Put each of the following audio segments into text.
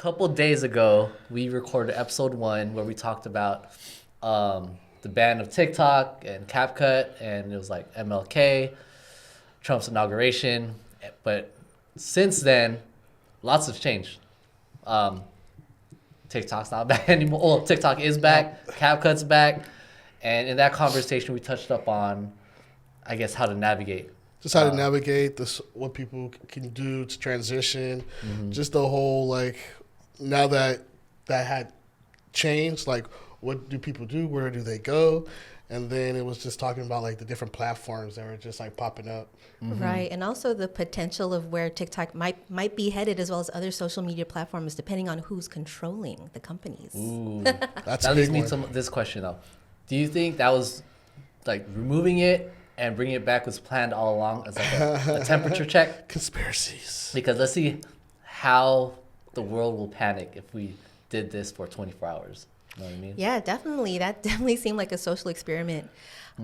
couple days ago, we recorded episode 1 where we talked about the ban of TikTok and CapCut, and it was like MLK, Trump's inauguration. But since then, lots have changed. TikTok's not back anymore. Well, TikTok is back. CapCut's back. And in that conversation, we touched up on, I guess, how to navigate. Just how to navigate this, what people can do to transition. Just the whole, like, now that had changed, like, what do people do? Where do they go? And then it was just talking about, like, the different platforms that were just, like, popping up. Right. And also the potential of where TikTok might be headed, as well as other social media platforms, depending on who's controlling the companies. Ooh. That's that a leads big me one. to this question, though. Do you think that was, like, removing it and bringing it back was planned all along as, like, a temperature check? Conspiracies. Because let's see how the world will panic if we did this for 24 hours. You know what I mean? Yeah, definitely. That definitely seemed like a social experiment.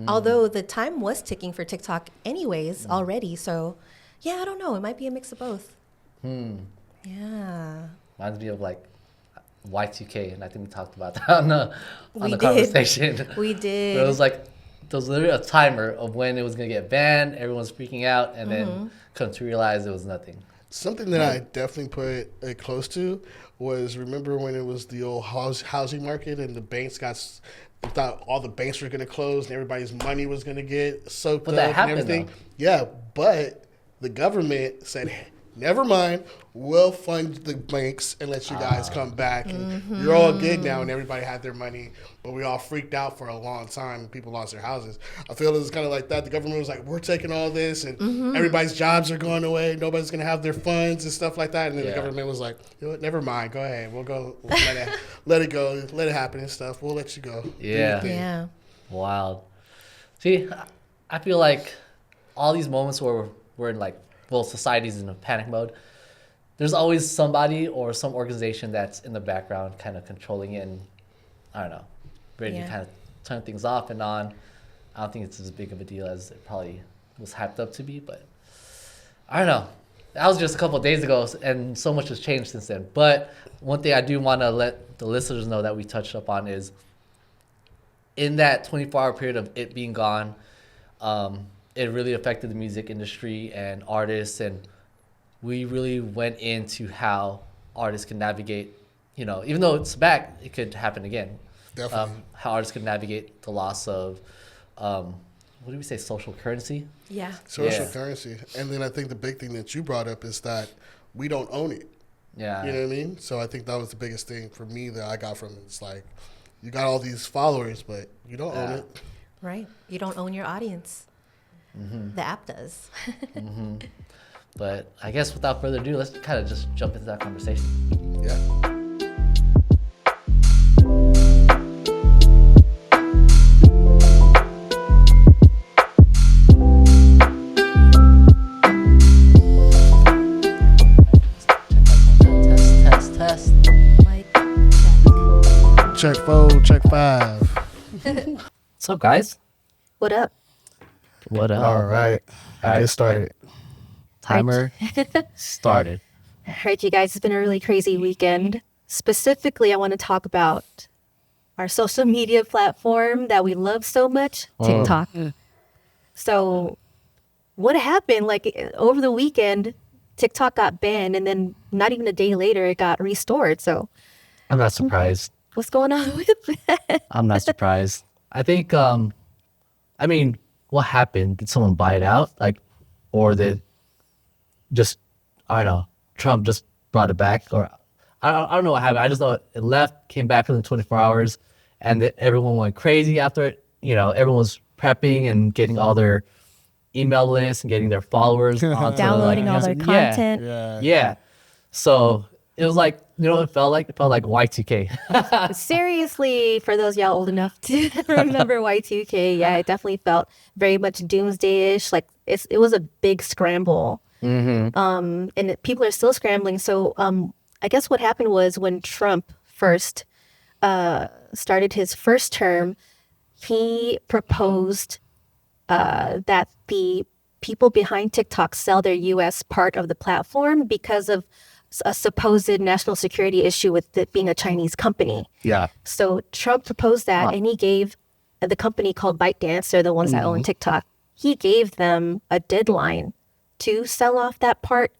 Although the time was ticking for TikTok anyways already. So, yeah, I don't know. It might be a mix of both. Yeah. Reminds me of, like, Y2K, and I think we talked about that on the did. conversation. We did. But it was like, there was literally a timer of when it was going to get banned. Everyone's freaking out, and then come to realize it was nothing. Something that I definitely put it close to was, remember when it was the old housing market and the banks thought all the banks were going to close and everybody's money was going to get soaked But up that and happened, everything. though. Yeah, but the government said, never mind, we'll fund the banks and let you guys come back. And you're all good now, and everybody had their money. But we all freaked out for a long time. People lost their houses. I feel it was kind of like that. The government was like, we're taking all this, and everybody's jobs are going away. Nobody's going to have their funds and stuff like that. And then the government was like, you know what, never mind. Go ahead. We'll go. We'll let it go. Let it happen and stuff. We'll let you go. Do your Yeah. thing. Yeah. Wild. See, I feel like all these moments where we're in, like, well, society's in a panic mode, there's always somebody or some organization that's in the background kind of controlling it and, I don't know, ready to kind of turn things off and on. I don't think it's as big of a deal as it probably was hyped up to be, but I don't know. That was just a couple of days ago, and so much has changed since then. But one thing I do want to let the listeners know that we touched up on is, in that 24-hour period of it being gone, it really affected the music industry and artists, and we really went into how artists can navigate, you know, even though it's back, it could happen again. Definitely. How artists can navigate the loss of, what do we say, social currency? Yeah. Social Yeah. currency. And then I think the big thing that you brought up is that we don't own it. Yeah. You know what I mean? So I think that was the biggest thing for me that I got from it. It's like, you got all these followers, but you don't own it. Right. You don't own your audience. The app does. But I guess without further ado, let's kind of just jump into that conversation. Yeah. Test. Mic check. Check 4, check 5. What's up, guys? What up? What up? All right. Get started. Timer started. All right, you guys, it's been a really crazy weekend. Specifically, I want to talk about our social media platform that we love so much, TikTok. So what happened? Like, over the weekend, TikTok got banned, and then not even a day later, it got restored. So I'm not surprised. what's going on with that? I'm not surprised. I think, I mean, what happened? Did someone buy it out? Like, or did just, I don't know, Trump just brought it back? Or I don't know what happened. I just know it left, came back within 24 hours, and everyone went crazy after it. You know, everyone was prepping and getting all their email lists and getting their followers onto, Downloading like, all their content. Yeah. So it was like, you know what it felt like? It felt like Y2K. Seriously, for those y'all old enough to remember Y2K, yeah, it definitely felt very much doomsday-ish. Like, it was a big scramble. People are still scrambling. So I guess what happened was, when Trump first started his first term, he proposed that the people behind TikTok sell their U.S. part of the platform because of a supposed national security issue with it being a Chinese company. Yeah. So Trump proposed that, and he gave the company called ByteDance, they're the ones that own TikTok, he gave them a deadline to sell off that part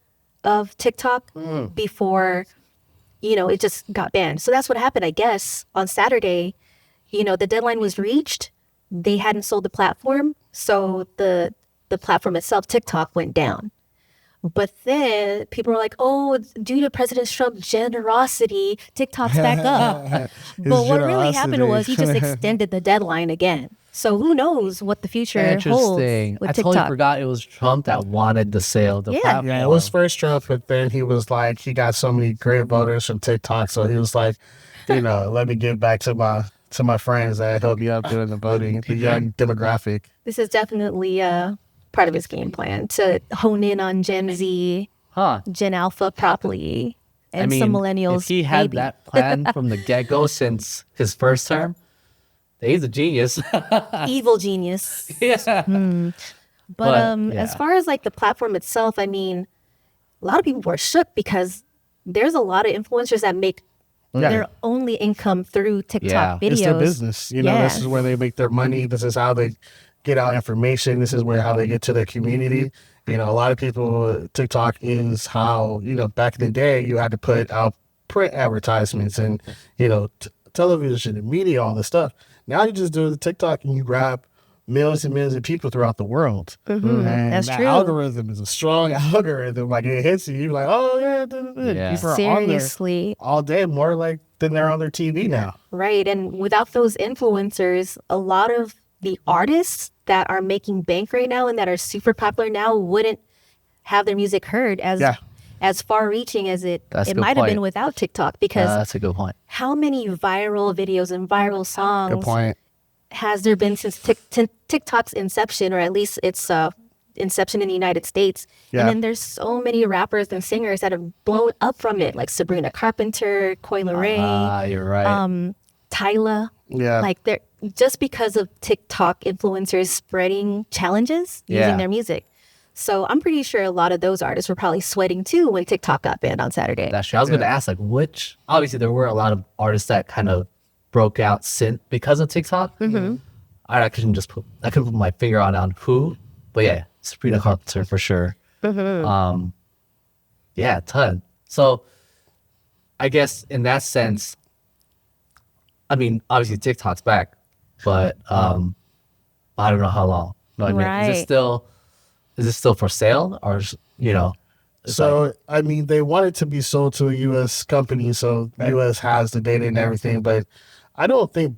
of TikTok before, it just got banned. So that's what happened, I guess. On Saturday, the deadline was reached. They hadn't sold the platform. So the platform itself, TikTok, went down. But then people were like, oh, due to President Trump's generosity, TikTok's back up. But what really happened was he just extended the deadline again. So who knows what the future holds Interesting. with I TikTok. totally forgot it was Trump that wanted the sale of the platform. Yeah, it was first Trump, but then he was like, he got so many great voters from TikTok, so he was like, let me give back to my friends that helped me out doing the voting, the young demographic. This is definitely part of his game plan to hone in on Gen Z, Gen Alpha properly, and some millennials. If he had maybe. that plan from the get-go since his first term, he's a genius. Evil genius. Yeah. But yeah. as far as like the platform itself, I mean, a lot of people were shook because there's a lot of influencers that make their only income through TikTok videos. It's their business. This is where they make their money. This is how they get out information. This is how they get to their community. A lot of people, TikTok is how, back in the day, you had to put out print advertisements and, television and media, all this stuff. Now you just do the TikTok and you grab millions and millions of people throughout the world. And That's that true. algorithm is a strong algorithm. Like it hits you, you're like, oh yeah. People are Seriously. on there all day, more like than they're on their TV now. Right. And without those influencers, a lot of the artists that are making bank right now and that are super popular now wouldn't have their music heard as far-reaching as it That's a good might have been point. without TikTok. Because That's a good point. how many viral videos and viral songs Good point. has there been since TikTok's inception, or at least its inception in the United States? Yeah. And then there's so many rappers and singers that have blown up from it, like Sabrina Carpenter, Coi Leray, You're right. Tyla. Yeah. Like they're just because of TikTok influencers spreading challenges using Yeah. their music. So I'm pretty sure a lot of those artists were probably sweating too when TikTok got banned on Saturday. That's true. I was going to ask, which, obviously there were a lot of artists that kind of broke out because of TikTok. Mm-hmm. I couldn't put my finger on who, but yeah, Sabrina Carpenter for sure. Mm-hmm. Yeah, a ton. So I guess in that sense, I mean, obviously TikTok's back, but I don't know how long. You know what I mean? Is it still for sale or, So, I mean, they want it to be sold to a U.S. company, so the U.S. has the data and everything, but I don't think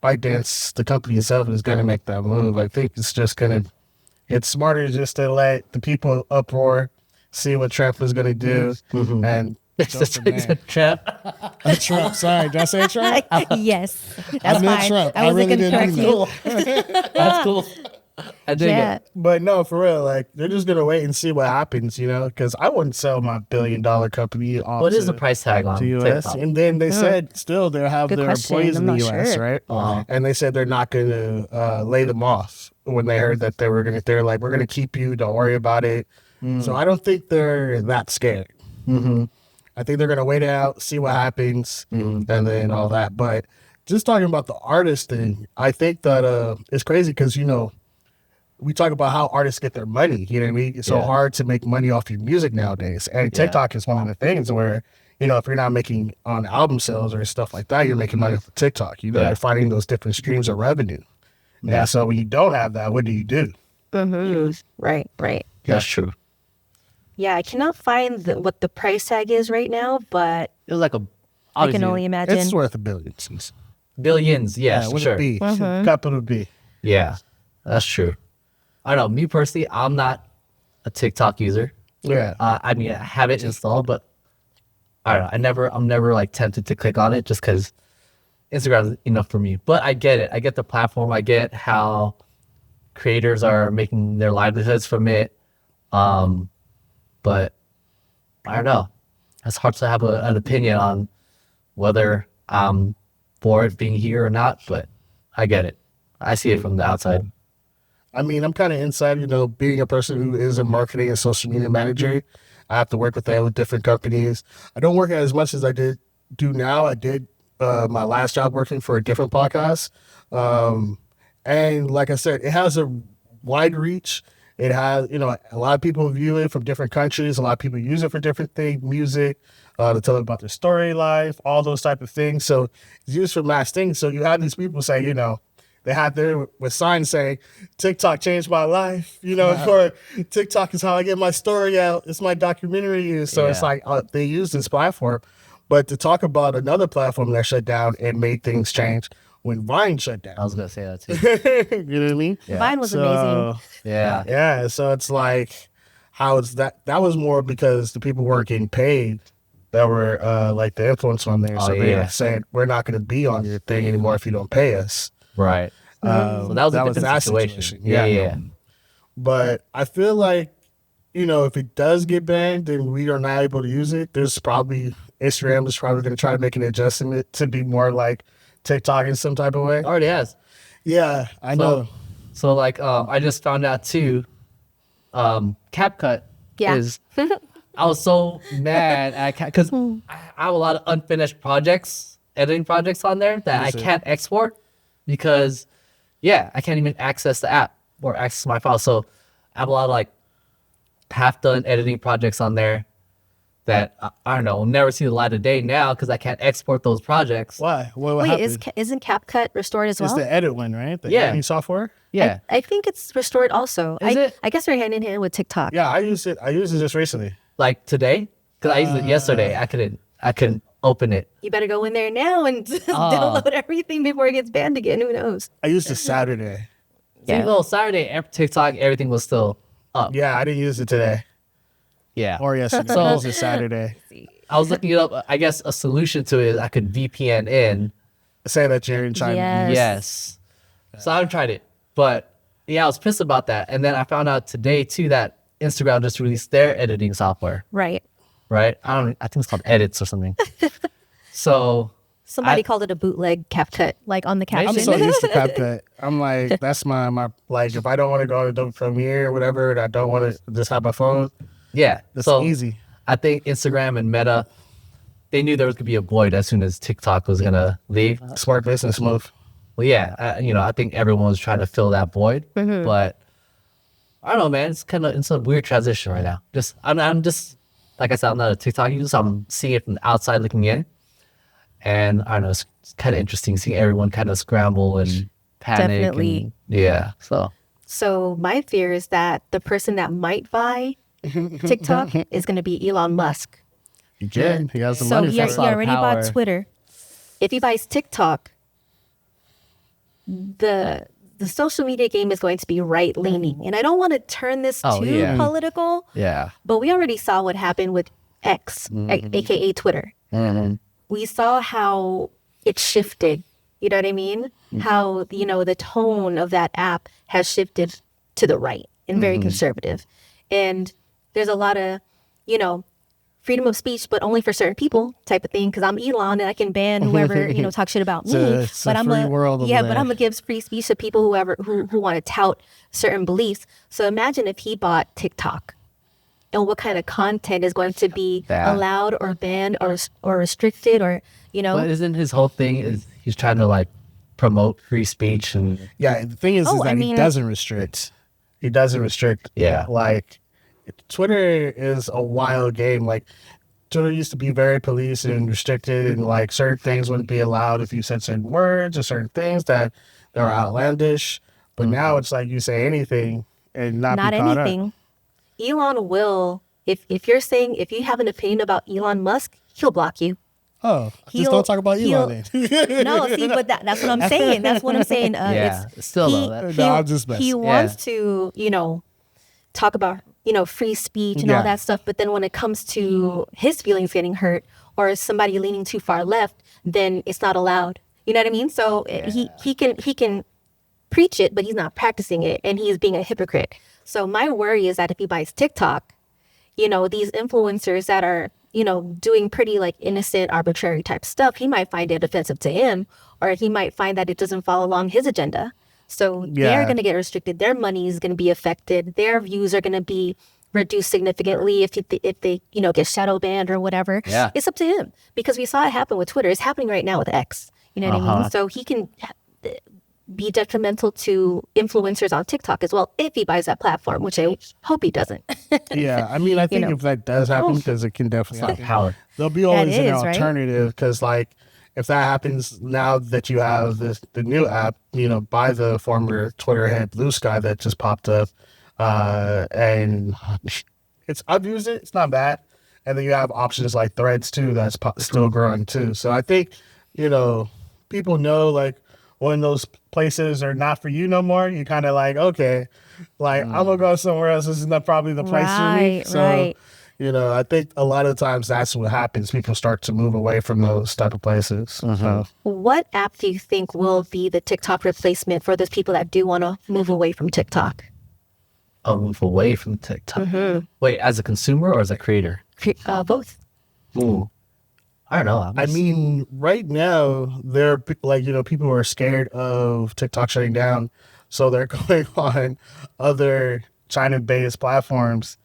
ByteDance, the company itself, is going to make that move. I think it's smarter just to let the people uproar, see what Trump is going to do, and go from there. Trump. Trump, sorry, did I say Trump? Yes, that's I meant fine. Trump. I wasn't really going to correct didn't you. That's cool. I dig Yeah. it. But no, for real, like they're just gonna wait and see what happens, because I wouldn't sell my $1 billion company off. What is the price tag on to US? TikTok? And then they said still they'll have Good their question. employees in I'm the not US, sure. right? Uh-huh. And they said they're not gonna lay them off when they heard that they're like, we're gonna keep you, don't worry about it. So I don't think they're that scared. I think they're gonna wait it out, see what happens, and then all that. But just talking about the artist thing, I think that it's crazy because we talk about how artists get their money. You know what I mean? It's so hard to make money off your music nowadays. And TikTok is one of the things where, if you're not making on album sales or stuff like that, you're making money off TikTok. You're finding those different streams of revenue. Yeah. And so when you don't have that, what do you do? Right. That's true. Yeah, I cannot find what the price tag is right now, but It was like I can only imagine. It's worth $1 billion. billions. Yes, for with sure. a B, capital B. Yeah, that's true. I don't know. Me personally, I'm not a TikTok user. Yeah. I mean, I have it installed, but I don't know. I'm never like tempted to click on it just because Instagram is enough for me. But I get it. I get the platform. I get how creators are making their livelihoods from it. But I don't know. It's hard to have an opinion on whether I'm for it being here or not. But I get it. I see it from the outside. I mean, I'm kind of inside, being a person who is a marketing and social media manager. I have to work with them with different companies. I don't work as much as I do now. I did my last job working for a different podcast. And like I said, it has a wide reach. It has, a lot of people view it from different countries. A lot of people use it for different things, music, to tell about their story life, all those type of things. So it's used for mass things. So you have these people say, they had there with signs saying, TikTok changed my life, or TikTok is how I get my story out. It's my documentary. So it's like they use this platform. But to talk about another platform that shut down and made things change when Vine shut down. I was gonna say that too. You know what I mean? Yeah. Vine was amazing. Yeah. Yeah. So it's like, how is that? That was more because the people weren't getting paid that were like the influence on there. So they said, we're not going to be on your thing anymore if you don't pay us. Right. So that was a different situation. Yeah. But I feel like, if it does get banned, then we are not able to use it. Instagram is probably going to try to make an adjustment to be more like TikTok in some type of way. Already has. Yeah, I know. So like, I just found out too, CapCut is, I was so mad at because I have a lot of unfinished editing projects on there that I can't export because, I can't even access the app or access my files. So I have a lot of like half-done editing projects on there that I don't know, will never see the light of day now because I can't export those projects. Why? What Wait, happened? isn't CapCut restored as well? It's the edit one, right? The Yeah. editing software? Yeah. I think it's restored also. Is it? I guess they're hand in hand with TikTok. Yeah, I used it just recently. Like today? Because I used it yesterday. I couldn't open it. You better go in there now and just download everything before it gets banned again. Who knows? I used it Saturday. Yeah. Well, Saturday, TikTok, everything was still up. Yeah, I didn't use it today. Yeah. Or yesterday. So- It was a Saturday. I was looking it up. I guess a solution to it is I could VPN in. Say that you're in China. Yes. Yes. So I haven't tried it. But I was pissed about that. And then I found out today too that Instagram just released their editing software. Right. Right? I think it's called Edits or something. So Somebody called it a bootleg CapCut, like on the I'm caption. so used to CapCut. I'm like, that's my Like, if I don't want to go to Adobe Premiere or whatever, and I don't want to just have my phone, yeah. that's So easy. I think Instagram and Meta, they knew there was gonna be a void as soon as TikTok was gonna leave. smart business move. Well, I think everyone was trying to fill that void, but I don't know, man. It's a weird transition right now. I'm just like I said, I'm not a TikTok user, so I'm seeing it from the outside looking in, and I don't know, it's kind of interesting seeing everyone kind of scramble and panic. Definitely. So my fear is that the person that might buy TikTok is going to be Elon Musk. You can. He has the So money he for That's it. a lot of already power. bought Twitter. If he buys TikTok, the social media game is going to be right leaning, and I don't want to turn this Oh, too yeah. political. Yeah. But we already saw what happened with X, aka Twitter. We saw how it shifted. You know what I mean? How the tone of that app has shifted to the right and very conservative. And there's a lot of, freedom of speech, but only for certain people type of thing. Because I'm Elon and I can ban whoever talk shit about me. It's a but I'm free world over but there. I'm gonna give free speech to people who want to tout certain beliefs. So imagine if he bought TikTok, and what kind of content is going to be Yeah. allowed or banned or restricted or But isn't his whole thing is he's trying to like promote free speech and Yeah, the thing is Oh, that I he mean- doesn't restrict. He doesn't restrict. Yeah. Like, Twitter is a wild game. Like, Twitter used to be very police and restricted, and like certain things wouldn't be allowed if you said certain words or certain things that are outlandish. But now it's like you say anything. And not not be caught anything. Elon will, if you have an opinion about Elon Musk, he'll block you. up. Oh, just He'll- don't talk about Elon then. No, see, but that's what I'm saying. That's what I'm saying. it's still he, though, that, No, I'm just messing. he wants to, talk about, free speech and all Yeah. that stuff. But then when it comes to his feelings getting hurt or somebody leaning too far left, then it's not allowed. You know what I mean? So he can preach it, but he's not practicing it, and he's being a hypocrite. So my worry is that if he buys TikTok, these influencers that are, doing pretty like innocent, arbitrary type stuff, he might find it offensive to him, or he might find that it doesn't follow along his agenda. So they're Yeah. going to get restricted. Their money is going to be affected. Their views are going to be reduce significantly if they get shadow banned or whatever. Yeah. It's up to him, because we saw it happen with Twitter. It's happening right now with X. You know what I mean? So he can be detrimental to influencers on TikTok as well if he buys that platform, which I hope he doesn't. Yeah, I mean, I think know. if that does happen, because it can definitely happen, Power. there'll be always an is, right? alternative. Because like, if that happens now that you have the new app, by the former Twitter head Blue Sky that just popped up, and I've used it. It's not bad. And then you have options like Threads too. That's still growing too. So I think, people know like when those places are not for you no more. You kind of like, okay, like I'm gonna go somewhere else. This is not probably the place for me. Right, So, right. I think a lot of times that's what happens. People start to move away from those type of places. So, What app do you think will be the TikTok replacement for those people that do want to move away from TikTok? I'll move away from TikTok. Wait, as a consumer or as a creator? Both. Ooh. I don't know. I mean, right now there are people who are scared of TikTok shutting down, so they're going on other China-based platforms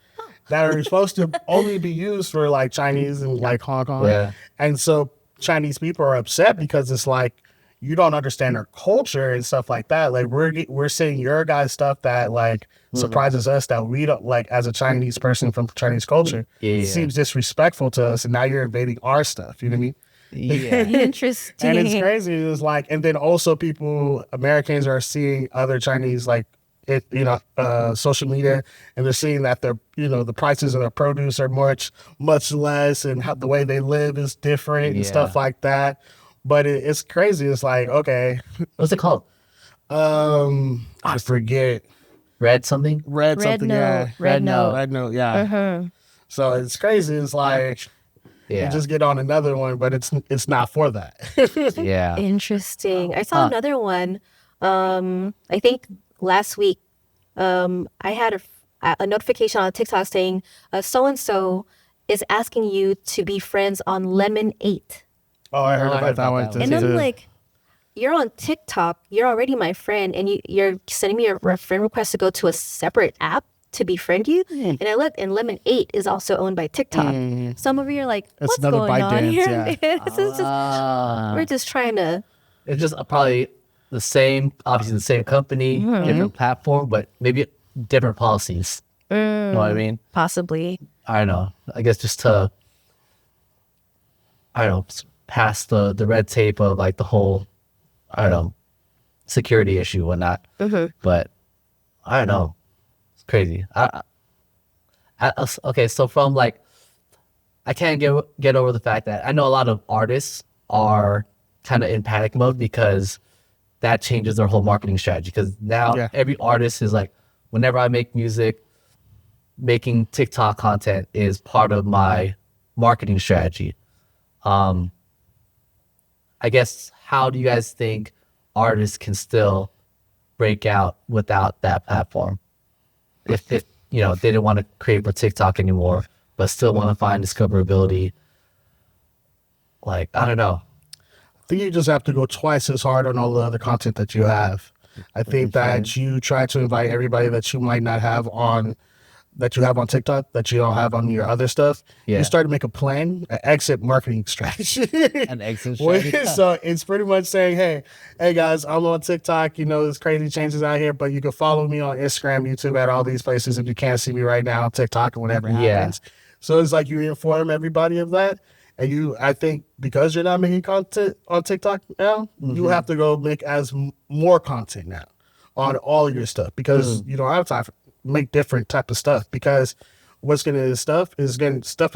that are supposed to only be used for like Chinese and like Hong Kong. Yeah. And so Chinese people are upset because it's like you don't understand their culture and stuff like that. Like we're seeing your guys' stuff that like surprises us that we don't like as a Chinese person from Chinese culture. Yeah. It seems disrespectful to us, and now you're invading our stuff. You know what I mean? Yeah. Interesting. And it's crazy. It's like, and then also Americans are seeing other Chinese like social media, and they're seeing that the prices of their produce are much less, and how the way they live is different and stuff like that. But it's crazy. It's like, okay, What's it called? I forget. Red something? Red something, Note. yeah. Red Note. Red Note, yeah. So it's crazy. It's like Yeah. you just get on another one, but it's not for that. Yeah. Interesting. I saw another one. I think last week. I had a notification on TikTok saying so and so is asking you to be friends on Lemon 8. Oh, I heard I about heard that about one. that one. And I'm like, you're on TikTok, you're already my friend, and you're sending me a friend request to go to a separate app to befriend you. And I looked, and Lemon 8 is also owned by TikTok. So I'm over here like, It's what's another going on ByteDance, here? yeah. This is just, we're just trying to. It's just probably the same, obviously the same company, different platform, but maybe different policies. You know what I mean? Possibly. I don't know. I guess just to, pass the red tape of like the whole, security issue and whatnot. But I don't know. It's crazy. Okay, so from like, I can't get over the fact that I know a lot of artists are kind of in panic mode because that changes their whole marketing strategy. Because now every artist is like, whenever I make music, making TikTok content is part of my marketing strategy. I guess, how do you guys think artists can still break out without that platform? If they didn't want to create for TikTok anymore, but still want to find discoverability, like, I don't know. I think you just have to go twice as hard on all the other content that you have. I think that you try to invite everybody that you might not have on, that you have on TikTok, that you don't have on your other stuff. Yeah. You start to make a plan, an exit marketing strategy. An exit strategy. So it's pretty much saying, hey guys, I'm on TikTok. There's crazy changes out here, but you can follow me on Instagram, YouTube, at all these places if you can't see me right now on TikTok or whatever happens. So it's like you inform everybody of that. And I think because you're not making content on TikTok now, you have to go make more content now on all of your stuff, because you don't have time to make different type of stuff, because stuff is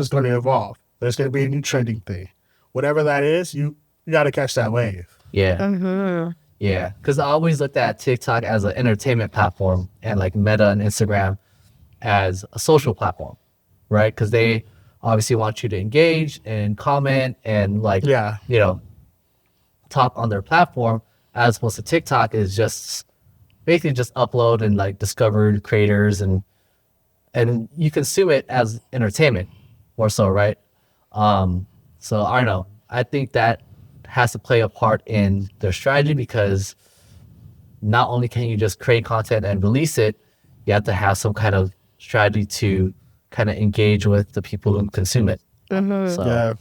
going to evolve. There's going to be a new trending thing. Whatever that is, you got to catch that wave. Yeah. Yeah. Because I always looked at TikTok as an entertainment platform, and like Meta and Instagram as a social platform, right? Because they obviously want you to engage and comment and like, talk on their platform, as opposed to TikTok is just basically just upload and like discover creators, and you consume it as entertainment more so, right? So I don't know. I think that has to play a part in their strategy, because not only can you just create content and release it, you have to have some kind of strategy to kind of engage with the people who consume it. So Yeah.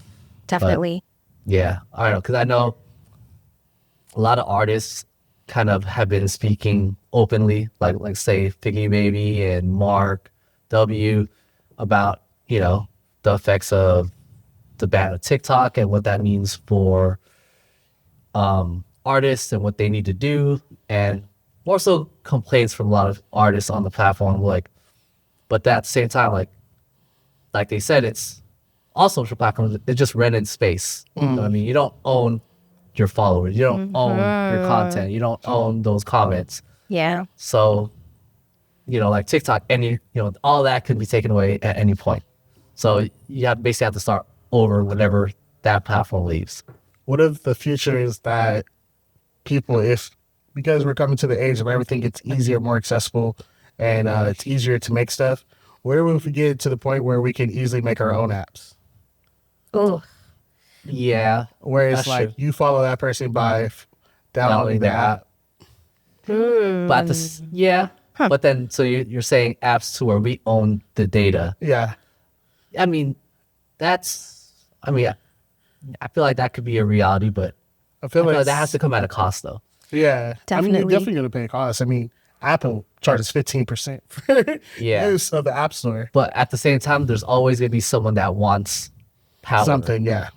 Definitely. yeah, I don't know, because I know a lot of artists kind of have been speaking openly, like say Figgy Baby and Mark W, about the effects of the ban of TikTok and what that means for artists and what they need to do, and more so complaints from a lot of artists on the platform. But at the same time, like they said, it's all social platforms. It's just rented space. You know what I mean, you don't own your followers. You don't own your content. You don't own those comments. Yeah. So, like TikTok, all that could be taken away at any point. So basically have to start over whenever that platform leaves. What if the future is that people, because we're coming to the age of everything gets easier, more accessible, and it's easier to make stuff, where if we get to the point where we can easily make our own apps? Oh, Yeah. Where it's That's like true. you follow that person by downloading the app. But but then so you're saying apps to where we own the data. Yeah. I mean, I feel like that could be a reality, but I feel I feel like like that has to come at a cost, though. Yeah. I mean, you're Definitely. definitely going to pay a cost. I mean, Apple charges 15% for Yeah. use of the App Store. But at the same time, there's always going to be someone that wants power. Something, yeah.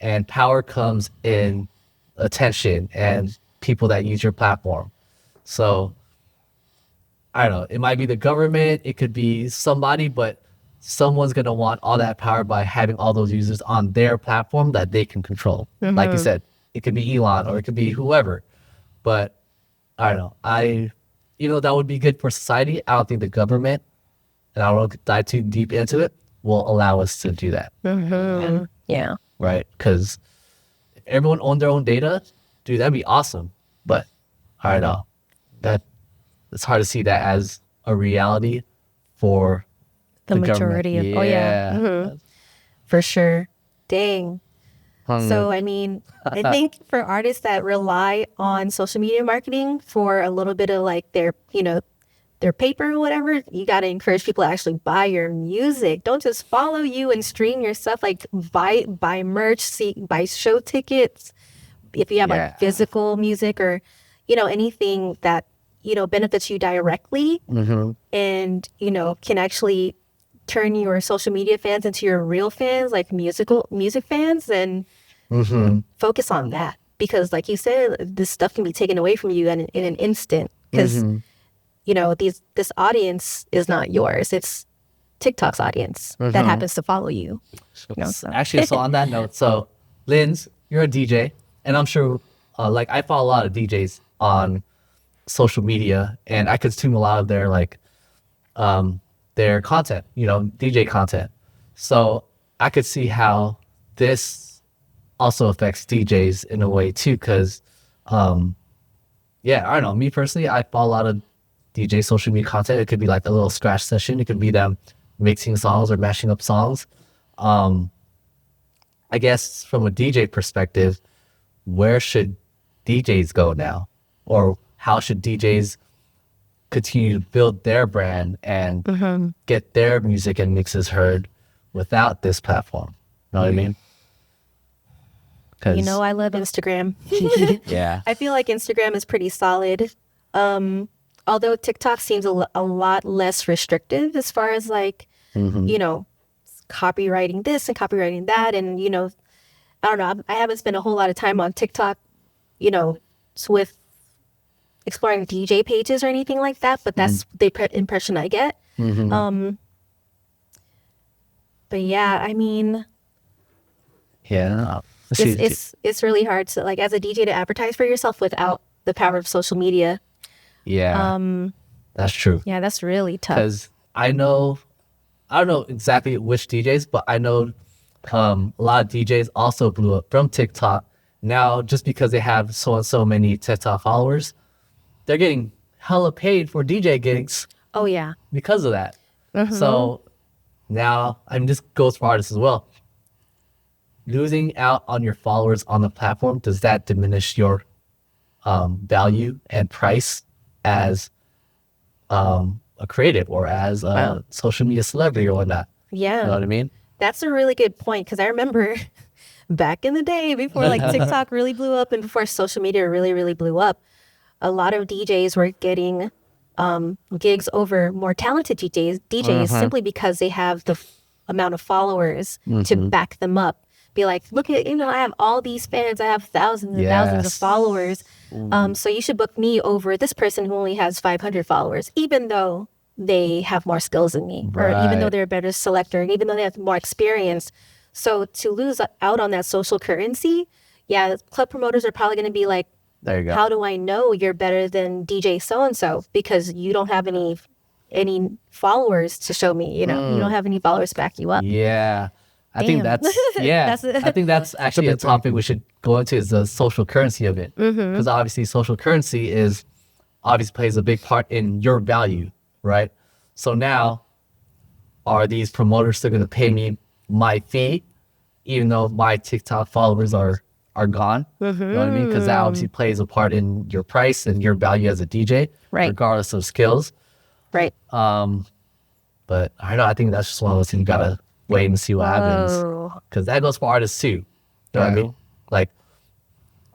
And power comes in attention and people that use your platform. So, I don't know. It might be the government. It could be somebody, but someone's going to want all that power by having all those users on their platform that they can control. Like you said, it could be Elon or it could be whoever. But I don't know. Even though that would be good for society, I don't think the government, and I don't want to dive too deep into it, will allow us to do that. yeah. Right? Because if everyone owned their own data, dude, that'd be awesome. But I don't know. It's hard to see that as a reality for The government. majority of, oh yeah, for sure. Dang. So, I mean, I think for artists that rely on social media marketing for a little bit of like their paper or whatever, you got to encourage people to actually buy your music. Don't just follow you and stream your stuff. Like buy merch, buy show tickets. If you have like physical music or, anything that, benefits you directly and, can actually turn your social media fans into your real fans, like music fans, and focus on that. Because like you said, this stuff can be taken away from you in an instant. Because, this audience is not yours. It's TikTok's audience that happens to follow you. So. Actually, so on that note, so Linz, you're a DJ, and I'm sure, I follow a lot of DJs on social media, and I consume a lot of their their content, DJ content. So I could see how this also affects DJs in a way too, because, I don't know. Me personally, I follow a lot of DJ social media content. It could be like a little scratch session. It could be them mixing songs or mashing up songs. I guess from a DJ perspective, where should DJs go now? Or how should DJs continue to build their brand and get their music and mixes heard without this platform? You know what I mean? I love Instagram. Yeah. I feel like Instagram is pretty solid. Although TikTok seems a lot less restrictive as far as copywriting this and copywriting that. And, I don't know. I haven't spent a whole lot of time on TikTok, with exploring DJ pages or anything like that. But that's the impression I get. But yeah, I mean... Yeah. It's really hard to as a DJ to advertise for yourself without the power of social media. Yeah. That's true. Yeah, that's really tough. Because I don't know exactly which DJs, but I know a lot of DJs also blew up from TikTok. Now, just because they have so and so many TikTok followers, they're getting hella paid for DJ gigs. Oh yeah. Because of that. So now, this goes for artists as well. Losing out on your followers on the platform, does that diminish your value and price as a creative or as a social media celebrity or whatnot. Yeah. You know what I mean? That's a really good point because I remember back in the day before like TikTok really blew up and before social media really, really blew up, a lot of DJs were getting gigs over more talented DJs simply because they have the amount of followers to back them up. Be like, look at, I have all these fans. I have thousands and thousands of followers. So you should book me over this person who only has 500 followers, even though they have more skills than me, or even though they're a better selector, and even though they have more experience. So to lose out on that social currency, club promoters are probably going to be like, There you go. how do I know you're better than DJ so-and-so? Because you don't have any followers to show me, you don't have any followers to back you up. Yeah. I think Damn. that's I think that's actually a topic we should go into is the social currency of it. Because obviously social currency obviously plays a big part in your value, right? So now are these promoters still gonna pay me my fee even though my TikTok followers are gone? You know what I mean? Because that obviously plays a part in your price and your value as a DJ, regardless of skills. Right. But I don't know, I think that's just one of those things you gotta wait and see what happens. Because that goes for artists too. You know what I mean? Like,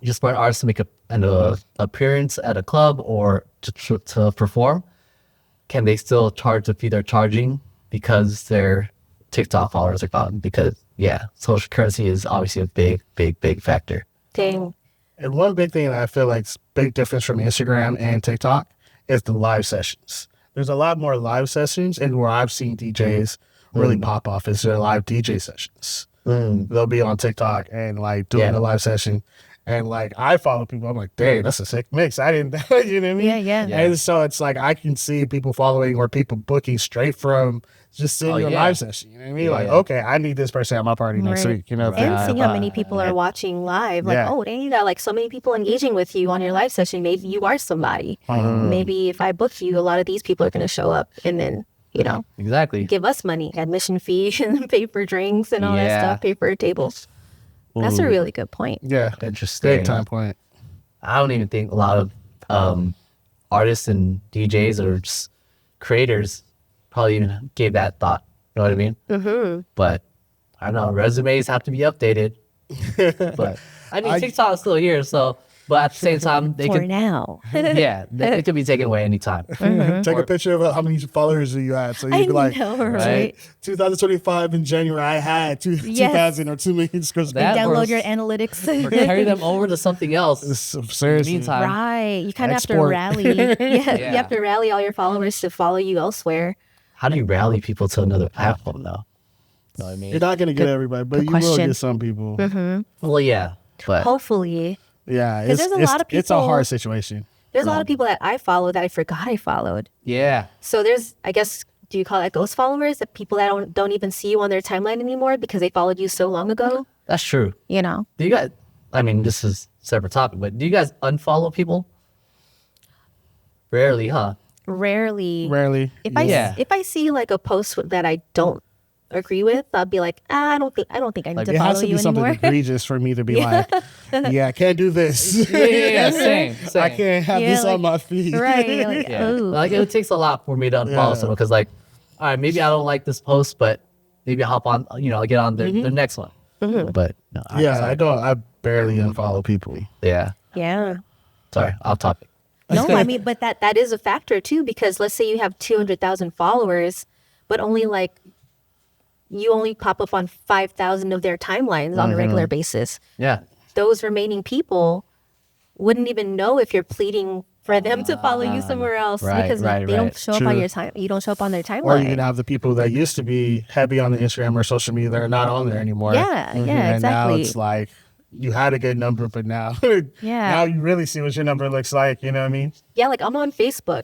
you just want artists to make an appearance at a club or to perform. Can they still charge the fee they're charging because their TikTok followers are gone? Because, social currency is obviously a big, big, big factor. Dang. And one big thing that I feel like is big difference from Instagram and TikTok is the live sessions. There's a lot more live sessions, and where I've seen DJs really pop off is their live DJ sessions. They'll be on TikTok and like doing a live session. And like I follow people, I'm like, dang, that's a sick mix. I didn't, you know what I mean? Yeah. And so it's like I can see people following or people booking straight from just seeing your live session. You know what I mean? Like, okay, I need this person at my party next week. You know, And seeing how many people are watching live. Like, oh, dang, you got like so many people engaging with you on your live session. Maybe you are somebody. Maybe if I book you, a lot of these people are going to show up and then, Exactly. give us money, admission fee, and pay for drinks and all that stuff, pay for tables. That's a really good point. Yeah, Interesting. big time point. I don't even think a lot of artists and DJs or just creators probably even gave that thought. You know what I mean? But I don't know. Resumes have to be updated. But I mean, TikTok's still here, so. But at the same time, they could now. it could be taken away anytime. Take a picture of how many followers do you have. So you'd be like, right? 2025 in January, I had 2,000 or 2 million scores. That Download or- your analytics. Or carry them over to something else. Seriously. Meantime, Right. You kind of have to Export. rally. You have to rally all your followers to follow you elsewhere. how do you rally people to another platform, though? You know what I mean? You're not going to get everybody, but you will question. get some people. Well, yeah, but Hopefully. Yeah, 'Cause there's a lot of it's a people- hard situation. There's a lot of people that I follow that I forgot I followed. yeah, So there's, I guess, do you call that ghost followers? The people that don't even see you on their timeline anymore because they followed you so long ago. that's true. You know. Do you guys? I mean, this is a separate topic, but do you guys unfollow people? Rarely, huh? Rarely. Rarely. If I Yeah. if I see like a post that I don't agree with, I'll be like, I don't think I need to It has follow to you be something anymore. egregious for me to be like, yeah, I can't do this. Yeah, same. I can't have this like- on my feed. Right. Like, Yeah. ooh. Like it takes a lot for me to unfollow someone because, like, all right, maybe I don't like this post, but maybe I hop on, I'll get on the next one. But no, I barely unfollow people. Yeah. Yeah. Sorry, off topic. No, I mean, but that is a factor too, because let's say you have 200,000 followers, but you only pop up on 5,000 of their timelines on a regular basis. Yeah. Those remaining people wouldn't even know if you're pleading for them to follow you somewhere else Right, because right, they don't right. show up on your time. You don't show up on their timeline. Or you can have the people that used to be heavy on the Instagram or social media that are not on there anymore. Yeah, yeah, And now exactly. it's like you had a good number, but now, Yeah. now you really see what your number looks like. You know what I mean? Yeah, like I'm on Facebook.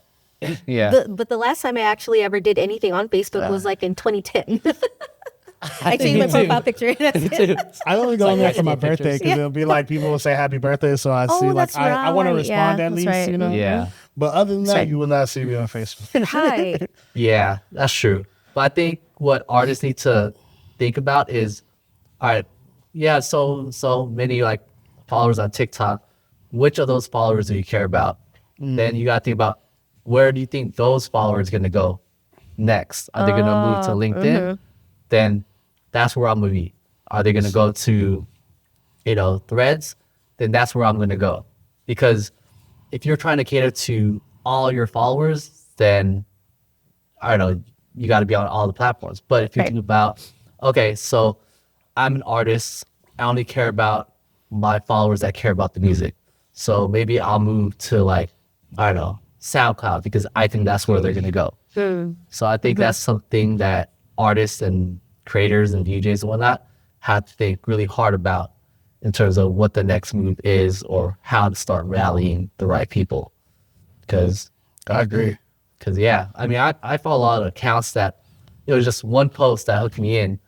Yeah. But the last time I actually ever did anything on Facebook was like in 2010. I see my profile picture. That's it. I only go on there for my taking birthday pictures. because it'll be like people will say happy birthday, so I see like that's I want to right. respond Yeah, at that's least, right. you know. Yeah. But other than that, right. you will not see me on Facebook. Hi. Yeah, that's true. But I think what artists need to think about is, all right, yeah, so many like followers on TikTok. Which of those followers do you care about? Then you got to think about, where do you think those followers going to go next? Are they going to move to LinkedIn? Then that's where I'm going to be. Are they going to go to, Threads? Then that's where I'm going to go. Because if you're trying to cater to all your followers, then I don't know, you got to be on all the platforms. But if you think about, okay, so I'm an artist, I only care about my followers that care about the music. So maybe I'll move to like, I don't know, SoundCloud, because I think that's where they're going to go. So I think that's something that artists and creators and DJs and whatnot have to think really hard about in terms of what the next move is or how to start rallying the right people. Because I agree. Because, I mean, I follow a lot of accounts that it was just one post that hooked me in,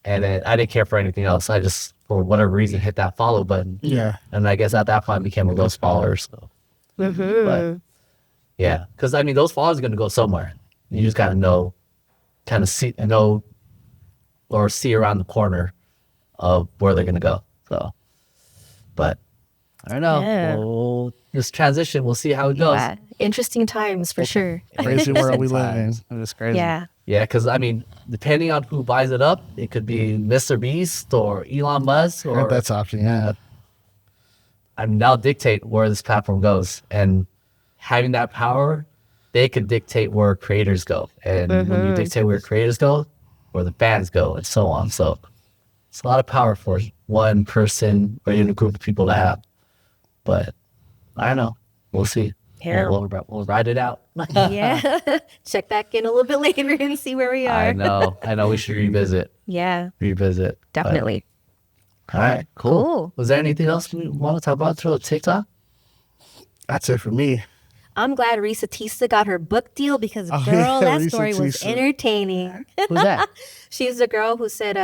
and then I didn't care for anything else. I just, for whatever reason, hit that follow button. Yeah. And I guess at that point I became a ghost follower. So. But, yeah. Because, I mean, those followers are going to go somewhere. You just got to know or see around the corner of where they're going to go. So, but I don't know. Yeah. We'll just transition. We'll see how it goes. Yeah. Interesting times for sure. Crazy world we live in. It's crazy. Yeah. Yeah, because I mean, depending on who buys it up, it could be Mr. Beast or Elon Musk, or That's option. Yeah. I mean, they'll dictate where this platform goes, and having that power, they could dictate where creators go, and when you dictate where creators go, where the fans go, and so on. So it's a lot of power for one person or even a group of people to have. But I don't know. We'll see. Yeah. We'll ride it out. Yeah. Check back in a little bit later and see where we are. I know. We should revisit. Yeah, But- definitely. all right, cool. Cool. Was there anything else we want to talk about through TikTok? That's it for me. I'm glad Risa Tisa got her book deal because, girl, yeah, that Risa story was Tisa. entertaining. Who's that? She's the girl who said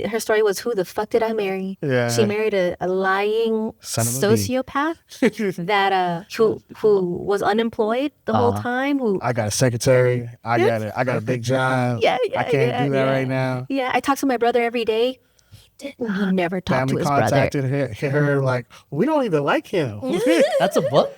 her story was, who the fuck did I marry? Yeah. She married a lying Son of a bee. sociopath that who was unemployed the whole time. Who I got a secretary. I got a big job. Yeah, I can't do that yeah. right now. Yeah, I talk to my brother every day. He never talked to Family his brother. contacted her like, we don't even like him. That's a book?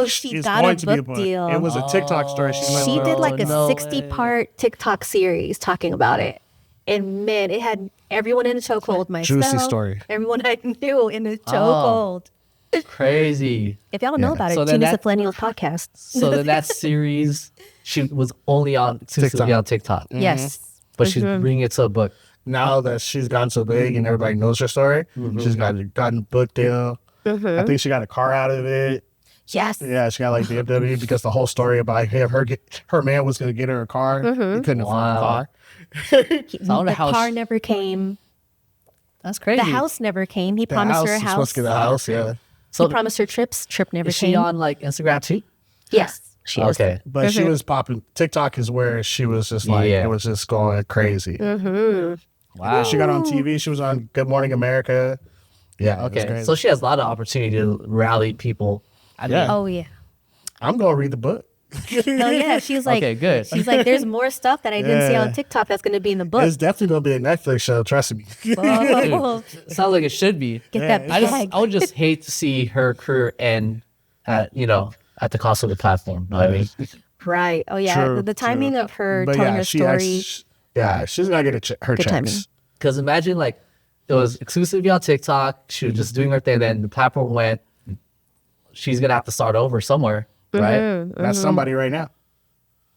She it's got a going to be book deal. It was a TikTok story. She did like a no 60-part TikTok series talking about it. And man, it had everyone in a chokehold. Myself, Juicy story. everyone I knew in a chokehold. Crazy. If y'all don't know about it, So then tune into that- Millennials podcast. So then that series, she was only exclusively on TikTok. Yes. But she's bringing it to a book. Now that she's gotten so big and everybody knows her story, she's gotten a book deal. I think she got a car out of it. Yes. Yeah, she got like BMW because the whole story about her man was going to get her a car. He couldn't afford a car. The car never came. That's crazy. The house never came. He The promised her a she's house. supposed to get a house, yeah. So He promised her trips. Trip never is she came. on like Instagram too? Yes. She is. Okay. But she was popping. TikTok is where she was just like, Yeah. it was just going crazy. Wow. She got on TV. She was on Good Morning America. Yeah, it was Okay. crazy. So she has a lot of opportunity to rally people. I mean, Yeah. Oh yeah. I'm going to read the book. Hell yeah. She's like, Okay, good. She's like, there's more stuff that I didn't see Yeah. on TikTok that's going to be in the book. It's definitely going to be a Netflix show, trust me. Oh, sounds like it should be. get that bag. I would just hate to see her career end at the cost of the platform. You know what I mean? Right. Oh yeah. True, the timing true. of her But telling yeah, her she story. she's going to get her Good timing. checks. Because imagine like it was exclusively on TikTok. She was just doing her thing. Then the platform went. She's gonna have to start over somewhere, right? That's somebody right now.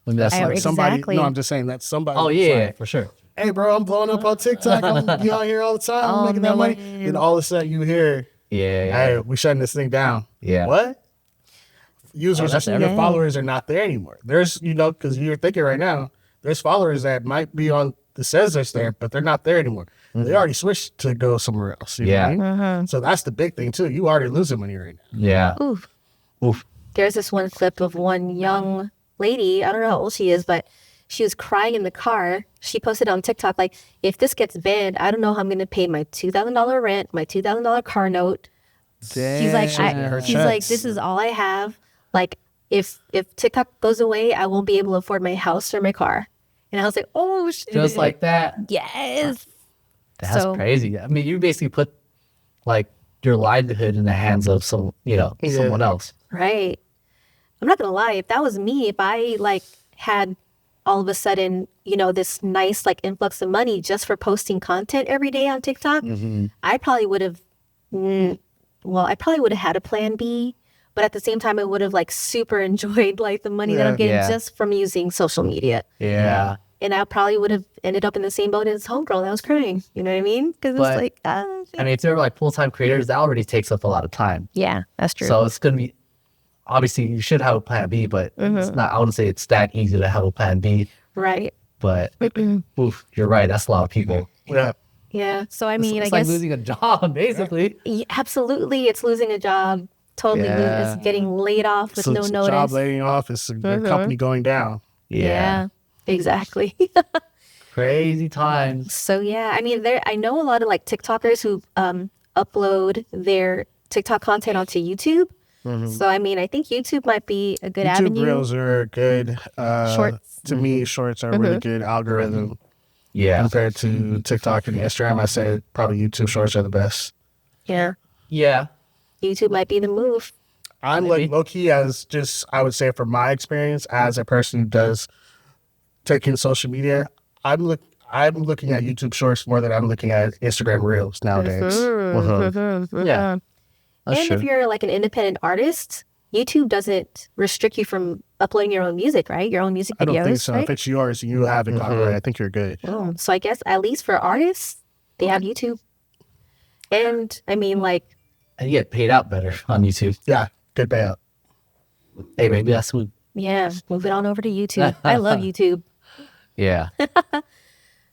Maybe that's I- like, Somebody. Exactly. No, I'm just saying that's somebody. oh that's yeah, like, for sure. hey, bro, I'm blowing up on TikTok. I'm be on here all the time. I'm making that money. And all of a sudden you hear, Yeah, hey, we shutting this thing down. Yeah. What? Users, that's their everything. followers are not there anymore. There's, because you're thinking right now, there's followers that might be on the says they're there, but they're not there anymore. They already switched to go somewhere else. You know Yeah. what I mean? So that's the big thing too. You already losing money right now. Yeah. Oof. Oof. There's this one clip of one young lady. I don't know how old she is, but she was crying in the car. She posted on TikTok like, if this gets banned, I don't know how I'm going to pay my $2,000 rent, my $2,000 car note. She's like, Her she's like, checks. this is all I have. Like, if TikTok goes away, I won't be able to afford my house or my car. And I was like, oh shit. Just like that. yes. That's So- crazy. I mean, you basically put like your livelihood in the hands of someone else. Right. I'm not gonna lie, if that was me, if I like had all of a sudden, you know, this nice like influx of money just for posting content every day on TikTok, I probably would have, I probably would have had a plan B, but at the same time, I would have like super enjoyed like the money that I'm getting just from using social media. Yeah. And I probably would have ended up in the same boat as homegirl that was crying. You know what I mean? Because it's But, like, I mean, if they're like full-time creators, that already takes up a lot of time. yeah, that's true. So it's going to be, obviously you should have a plan B, but it's not, I wouldn't say it's that easy to have a plan B, right. but oof, you're right. That's a lot of people. Yeah. Yeah. So I mean, It's I like guess losing a job, basically. absolutely, it's losing a job. Totally, Yeah. it's getting laid off with So no it's a notice. job laying off. It's a company going down. Yeah, exactly. Crazy times. So yeah, I mean, I know a lot of like TikTokers who upload their TikTok content onto YouTube. So I mean, I think YouTube might be a good YouTube avenue. Reels are good. Shorts. To me, Shorts are a really good algorithm Yeah. compared to TikTok and Instagram. I say probably YouTube Shorts are the best. Yeah, Yeah. YouTube might be the move. I'm like low key as just I would say from my experience as a person who does take in social media, I'm looking at YouTube Shorts more than I'm looking at Instagram Reels nowadays. Yeah. That's And true. if you're like an independent artist, YouTube doesn't restrict you from uploading your own music, right? Your own music videos, I don't think so. right? If it's yours and you have it copyright, I think you're good. So I guess at least for artists, they have YouTube. And I mean, like, And you get paid out better on YouTube. Yeah, good payout. Hey, maybe that's what. yeah, move it on over to YouTube. I love YouTube. Yeah.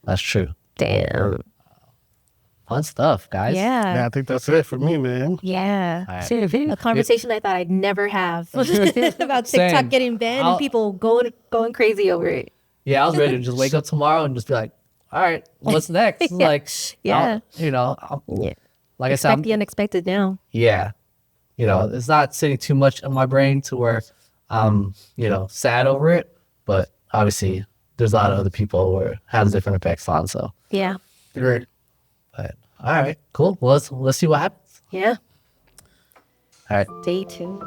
That's true. Damn. Fun stuff, guys. Yeah. Yeah, I think that's it for me, man. Yeah. All right. A conversation I thought I'd never have about TikTok Same. getting banned I'll- and people going crazy over it. Yeah, I was ready to just wake up tomorrow and just be like, all right, what's next? Yeah. Like, Yeah. Like I said, Expect the unexpected now. yeah, it's not sitting too much in my brain to where I'm, sad over it. But obviously, there's a lot of other people where it has different effects on. So, Yeah. Great. but all right, cool. Well, let's see what happens. Yeah. All right. Stay tuned.